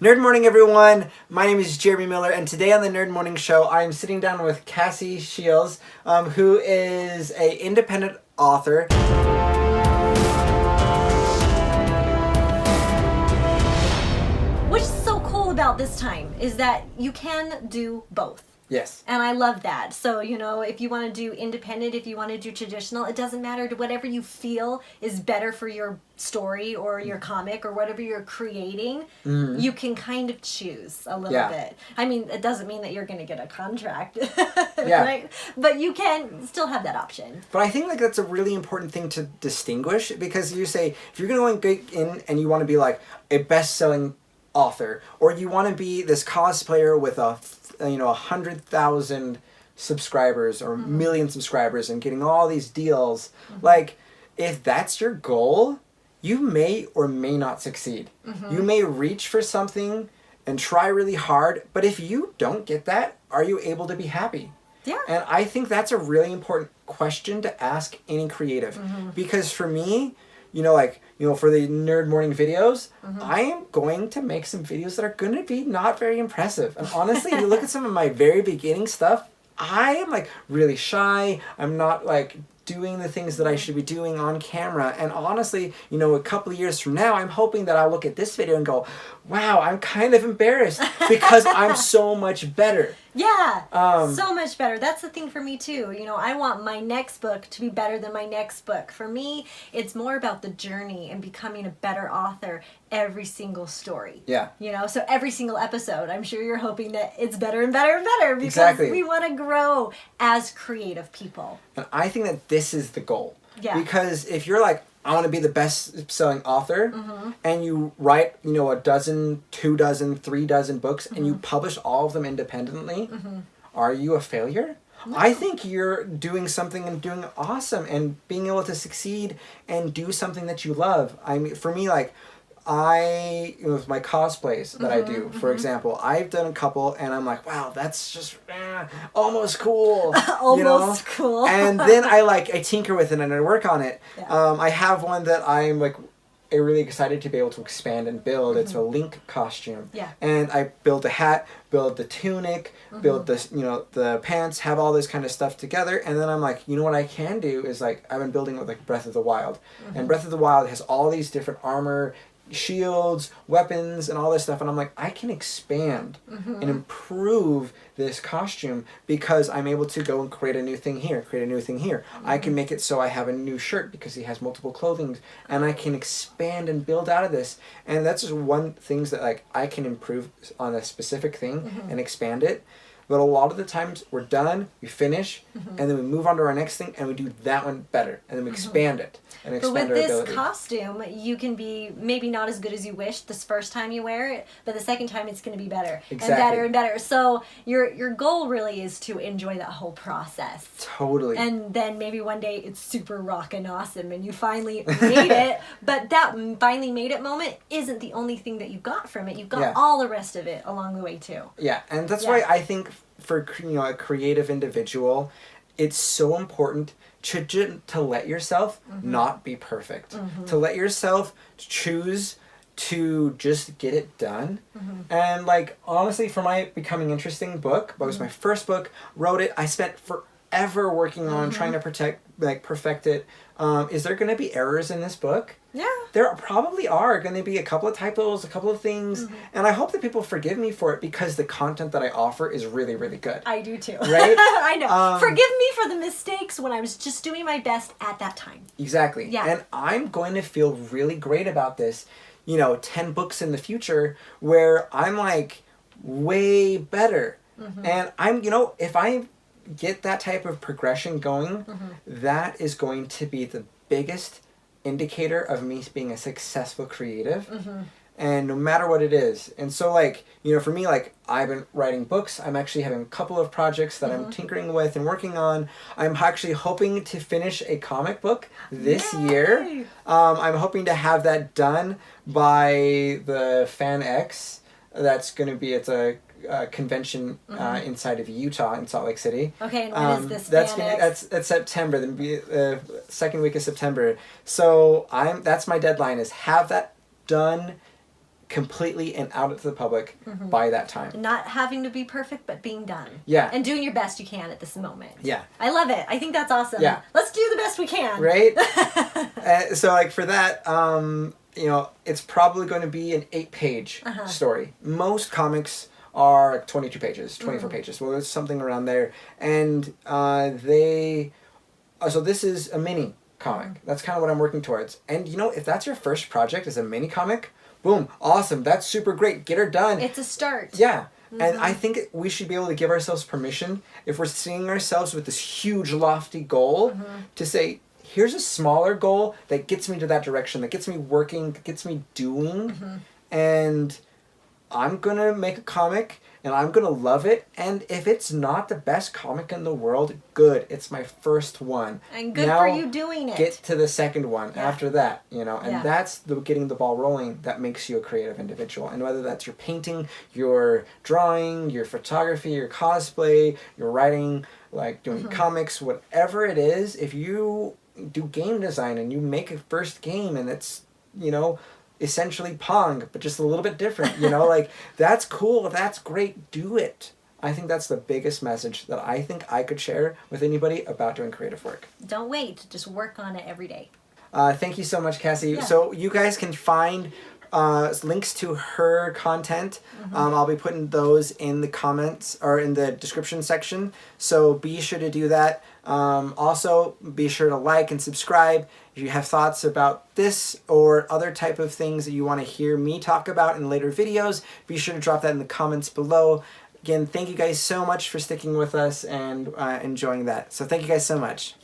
Nerd Morning, everyone. My name is Jeremy Miller, and today on the Nerd Morning Show, I am sitting down with Cassie Shiels, who is an independent author. What's so cool about this time is that you can do both. Yes. And I love that. So, if you want to do independent, if you want to do traditional, it doesn't matter. Whatever you feel is better for your story or your comic or whatever you're creating, you can kind of choose a little bit. I mean, it doesn't mean that you're going to get a contract, right? But you can still have that option. But I think that's a really important thing to distinguish, because you say, if you're going to go in and you want to be like a best-selling author, or you want to be this cosplayer with 100,000 subscribers or million subscribers and getting all these deals, if that's your goal, you may or may not succeed. You may reach for something and try really hard, but if you don't get that, are you able to be happy? Yeah. And I think that's a really important question to ask any creative, because for me, for the Nerd Morning videos, I am going to make some videos that are going to be not very impressive. And honestly, you look at some of my very beginning stuff, I am really shy. I'm not doing the things that I should be doing on camera. And honestly, a couple of years from now, I'm hoping that I'll look at this video and go, wow, I'm kind of embarrassed because I'm so much better. Yeah, so much better. That's the thing for me too. I want my next book to be better than my next book. For me, it's more about the journey and becoming a better author every single story. Yeah. So every single episode, I'm sure you're hoping that it's better and better and better, because we want to grow as creative people. And I think that this is the goal. Yeah. Because if you're I want to be the best-selling author, and you write, a dozen, 2 dozen, 3 dozen books, and you publish all of them independently, are you a failure? No. I think you're doing something and doing awesome and being able to succeed and do something that you love. I mean, for me, with my cosplays that I do, for example, I've done a couple, and I'm like, wow, that's just almost cool. Almost cool. And then I tinker with it and I work on it. Yeah. I have one that I'm really excited to be able to expand and build. It's a Link costume. Yeah. And I build the hat, build the tunic, build the pants, have all this kind of stuff together, and then I'm what I can do is I've been building with Breath of the Wild. And Breath of the Wild has all these different armor, shields, weapons, and all this stuff, and I'm I can expand and improve this costume because I'm able to go and create a new thing here, I can make it so I have a new shirt because he has multiple clothing, and I can expand and build out of this. And that's just one things that I can improve on a specific thing and expand it. But a lot of the times we're done, we finish, and then we move on to our next thing, and we do that one better, and then we expand it and expand our ability. But with this costume, you can be maybe not as good as you wish this first time you wear it, but the second time it's going to be better and better and better. So your goal really is to enjoy that whole process. Totally. And then maybe one day it's super rockin' awesome, and you finally made it. But that finally made it moment isn't the only thing that you got from it. You got all the rest of it along the way too. Yeah, and that's why I think for a creative individual, it's so important to let yourself not be perfect. To let yourself choose to just get it done. And honestly, for my Becoming Interesting book, it was my first book, wrote it, I spent forever working on trying to perfect it. Is there going to be errors in this book? Yeah. There probably are going to be a couple of typos, a couple of things, and I hope that people forgive me for it because the content that I offer is really, really good. I do too. Right? I know. Forgive me for the mistakes when I was just doing my best at that time. Exactly. Yeah. And I'm going to feel really great about this, 10 books in the future where I'm way better. And I'm, if I get that type of progression going, that is going to be the biggest indicator of me being a successful creative. And no matter what it is. And so for me, I've been writing books. I'm actually having a couple of projects that I'm tinkering with and working on. I'm actually hoping to finish a comic book this year. I'm hoping to have that done by the Fan X. That's going to be, it's a convention inside of Utah in Salt Lake City. Okay, and when is this? That's September. Then be second week of September. So that's my deadline, is have that done completely and out to the public by that time. Not having to be perfect, but being done. Yeah. And doing your best you can at this moment. Yeah. I love it. I think that's awesome. Yeah. Let's do the best we can. Right? So like for that, you know, it's probably going to be an 8-page story. Most comics are like 22 pages, 24 pages. Well, it's something around there. And so this is a mini comic. That's kind of what I'm working towards. And you know, if that's your first project as a mini comic, boom, awesome. That's super great. Get her done. It's a start. Yeah. And I think we should be able to give ourselves permission, if we're seeing ourselves with this huge lofty goal, to say, here's a smaller goal that gets me to that direction, that gets me working, that gets me doing, and I'm going to make a comic, and I'm going to love it, and if it's not the best comic in the world, good, it's my first one. And good now, for you doing it. Get to the second one after that, you know, and Yeah. that's getting the ball rolling that makes you a creative individual. And whether that's your painting, your drawing, your photography, your cosplay, your writing, like doing comics, whatever it is, if you do game design and you make a first game and it's, you know, essentially Pong, but just a little bit different, you know, like, that's cool, that's great, do it. I think that's the biggest message that I think I could share with anybody about doing creative work. Don't wait, just work on it every day. Thank you so much, Cassie. Yeah. So you guys can find links to her content. I'll be putting those in the comments or in the description section, so be sure to do that. Also, be sure to like and subscribe. If you have thoughts about this or other type of things that you want to hear me talk about in later videos, be sure to drop that in the comments below. Again, thank you guys so much for sticking with us and enjoying that. So thank you guys so much.